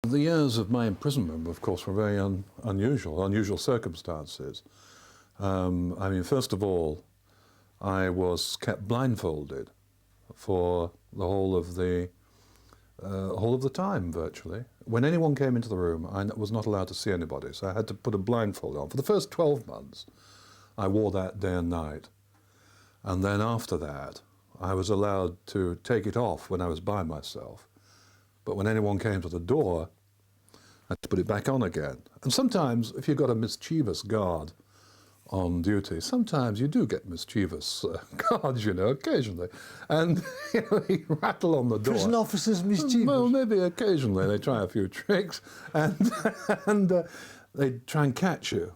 The years of my imprisonment, of course, were very unusual circumstances. I mean, first of all, I was kept blindfolded for the whole of the time, virtually. When anyone came into the room, I was not allowed to see anybody, so I had to put a blindfold on. For the first 12 months, I wore that day and night. And then after that, I was allowed to take it off when I was by myself. But when anyone came to the door, I had to put it back on again. And sometimes, if you've got a mischievous guard on duty, sometimes you do get mischievous guards, you know, occasionally. And they rattle on the door. Prison officers mischievous? Well, maybe occasionally they try a few tricks, and they try and catch you.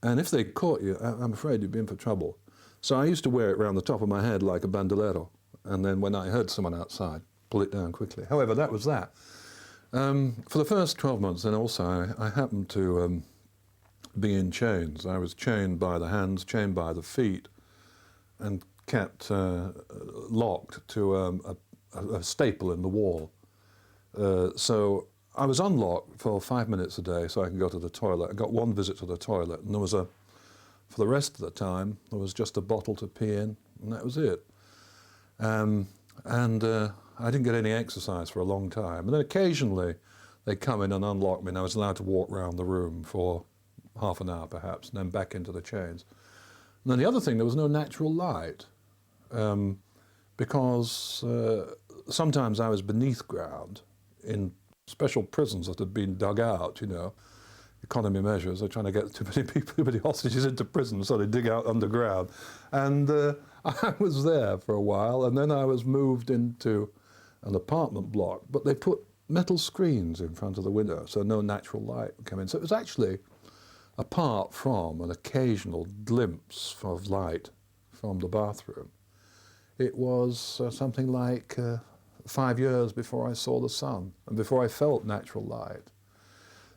And if they caught you, I'm afraid you'd be in for trouble. So I used to wear it around the top of my head like a bandolero. And then when I heard someone outside, pull it down quickly. However, that was that. For the first 12 months, then also, I happened to be in chains. I was chained by the hands, chained by the feet, and kept locked to a staple in the wall. So I was unlocked for 5 minutes a day so I could go to the toilet. I got one visit to the toilet, and there was for the rest of the time, there was just a bottle to pee in, and that was it. I didn't get any exercise for a long time. And then occasionally they'd come in and unlock me, and I was allowed to walk around the room for half an hour perhaps, and then back into the chains. And then the other thing, there was no natural light, because sometimes I was beneath ground in special prisons that had been dug out, you know, economy measures. They're trying to get too many hostages into prison, so they dig out underground. And I was there for a while, and then I was moved into an apartment block, but they put metal screens in front of the window, so no natural light would come in. So it was actually, apart from an occasional glimpse of light from the bathroom, it was something like 5 years before I saw the sun and before I felt natural light.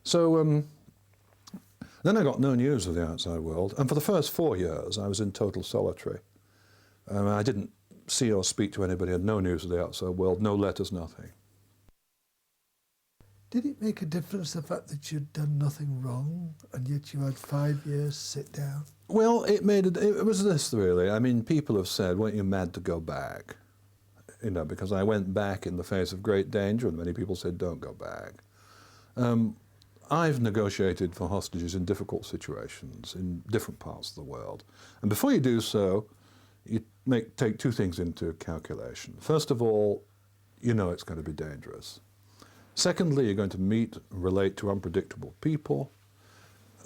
So then I got no news of the outside world, and for the first 4 years I was in total solitary. I didn't see or speak to anybody, had no news of the outside world, no letters, nothing. Did it make a difference, the fact that you'd done nothing wrong and yet you had 5 years sit down? Well, it was this really. I mean, people have said, weren't you mad to go back? You know, because I went back in the face of great danger, and many people said, don't go back. I've negotiated for hostages in difficult situations in different parts of the world. And before you do so, you take two things into calculation. First of all, you know it's going to be dangerous. Secondly, you're going to meet and relate to unpredictable people.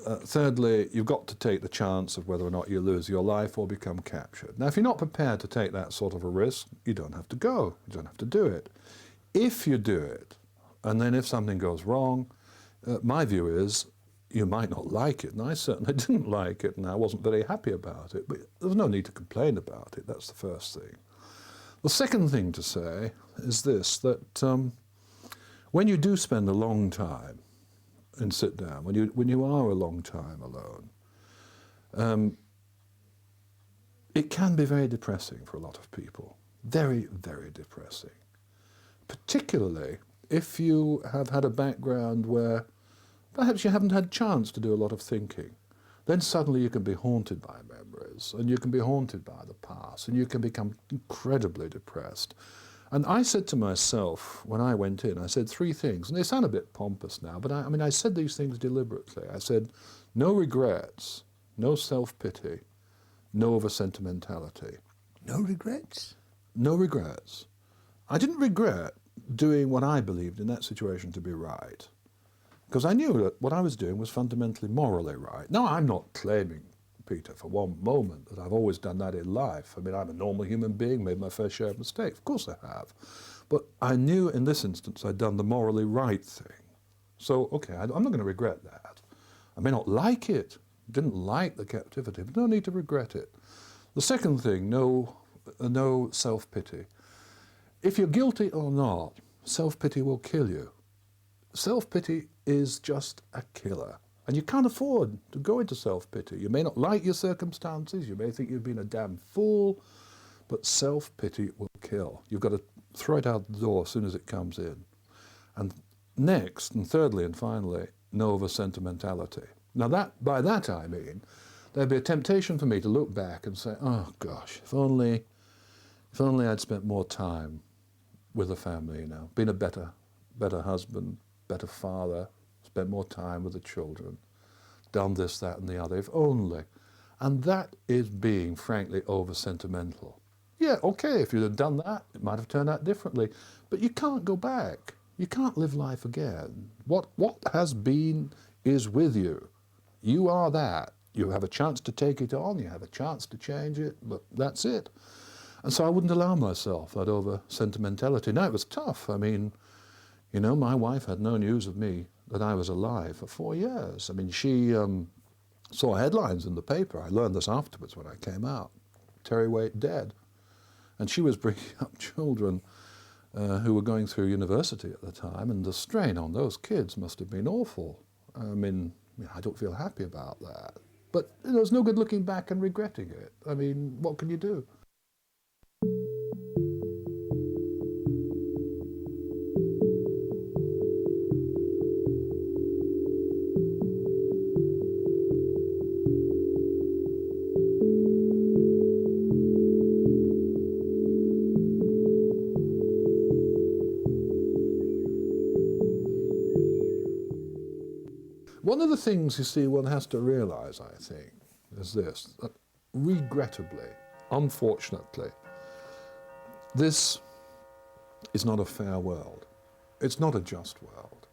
Thirdly, you've got to take the chance of whether or not you lose your life or become captured. Now, if you're not prepared to take that sort of a risk, you don't have to go. You don't have to do it. If you do it, and then if something goes wrong, my view is you might not like it, and I certainly didn't like it, and I wasn't very happy about it, but there was no need to complain about it. That's the first thing. The second thing to say is this, that when you do spend a long time and sit down, when you are a long time alone, it can be very depressing for a lot of people. Very, very depressing. Particularly if you have had a background where perhaps you haven't had a chance to do a lot of thinking. Then suddenly you can be haunted by memories, and you can be haunted by the past, and you can become incredibly depressed. And I said to myself, when I went in, I said 3 things, and they sound a bit pompous now, but I said these things deliberately. I said, no regrets, no self-pity, no over-sentimentality. No regrets? No regrets. I didn't regret doing what I believed in that situation to be right, because I knew that what I was doing was fundamentally morally right. Now, I'm not claiming, Peter, for one moment that I've always done that in life. I mean, I'm a normal human being, made my fair share of mistakes. Of course I have. But I knew in this instance I'd done the morally right thing. So, okay, I'm not going to regret that. I may not like it, didn't like the captivity, but no need to regret it. The second thing, no self-pity. If you're guilty or not, self-pity will kill you. Self-pity is just a killer. And you can't afford to go into self-pity. You may not like your circumstances, you may think you've been a damn fool, but self-pity will kill. You've got to throw it out the door as soon as it comes in. And next, and thirdly and finally, no over-sentimentality. Now by that I mean, there'd be a temptation for me to look back and say, oh gosh, if only I'd spent more time with the family, been a better husband, better father, spent more time with the children, done this, that and the other, if only. And that is being, frankly, over-sentimental. Yeah, okay, if you'd have done that, it might have turned out differently. But you can't go back. You can't live life again. What has been is with you. You are that. You have a chance to take it on, you have a chance to change it, but that's it. And so I wouldn't allow myself that over-sentimentality. Now, it was tough. I mean, my wife had no news of me that I was alive for 4 years. I mean, she saw headlines in the paper. I learned this afterwards when I came out. Terry Waite dead. And she was bringing up children who were going through university at the time, and the strain on those kids must have been awful. I mean, I don't feel happy about that. But there's no good looking back and regretting it. I mean, what can you do? One of the things, you see, one has to realise, I think, is this, that regrettably, unfortunately, this is not a fair world. It's not a just world.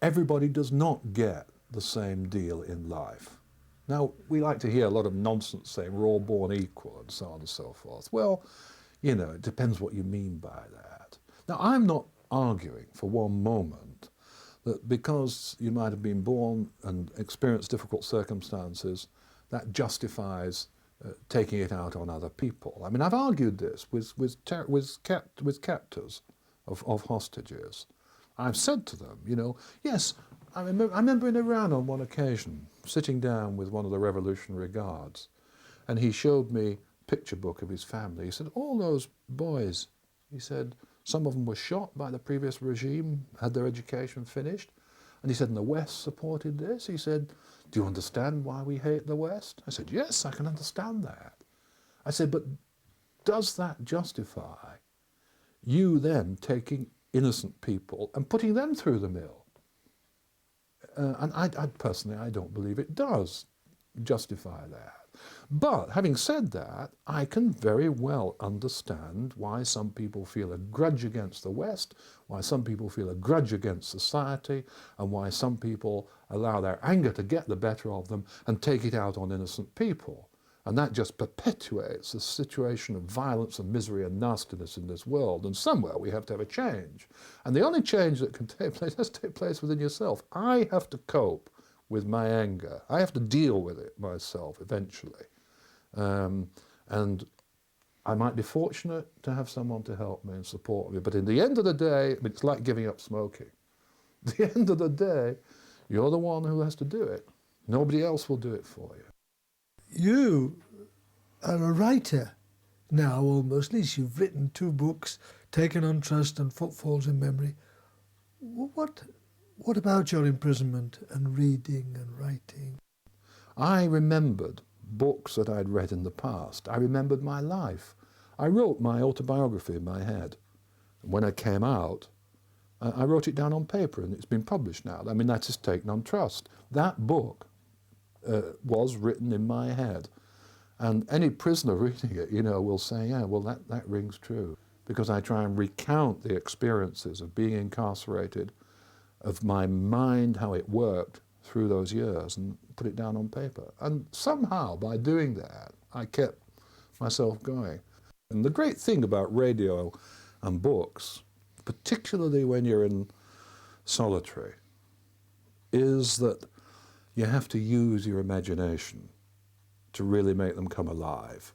Everybody does not get the same deal in life. Now, we like to hear a lot of nonsense saying we're all born equal and so on and so forth. Well, it depends what you mean by that. Now, I'm not arguing for one moment that because you might have been born and experienced difficult circumstances, that justifies taking it out on other people. I mean, I've argued this with captors of hostages. I've said to them, yes, I remember in Iran on one occasion, sitting down with one of the Revolutionary Guards, and he showed me a picture book of his family. He said, all those boys, he said, some of them were shot by the previous regime, had their education finished. And he said, and the West supported this. He said, do you understand why we hate the West? I said, yes, I can understand that. I said, but does that justify you then taking innocent people and putting them through the mill? And I personally, I don't believe it does justify that. But having said that, I can very well understand why some people feel a grudge against the West, why some people feel a grudge against society, and why some people allow their anger to get the better of them and take it out on innocent people. And that just perpetuates a situation of violence and misery and nastiness in this world. And somewhere we have to have a change. And the only change that can take place has to take place within yourself. I have to cope with my anger. I have to deal with it myself eventually. And I might be fortunate to have someone to help me and support me. But in the end of the day, it's like giving up smoking. At the end of the day, you're the one who has to do it. Nobody else will do it for you. You are a writer now, almost. At least you've written 2 books, Taken on Trust and Footfalls in Memory. What about your imprisonment and reading and writing? I remembered books that I'd read in the past. I remembered my life. I wrote my autobiography in my head. When I came out, I wrote it down on paper, and it's been published now. I mean, that is Taken on Trust. That book was written in my head. And any prisoner reading it, will say, yeah, well, that rings true. Because I try and recount the experiences of being incarcerated, of my mind, how it worked through those years, and put it down on paper. And somehow, by doing that, I kept myself going. And the great thing about radio and books, particularly when you're in solitary, is that you have to use your imagination to really make them come alive.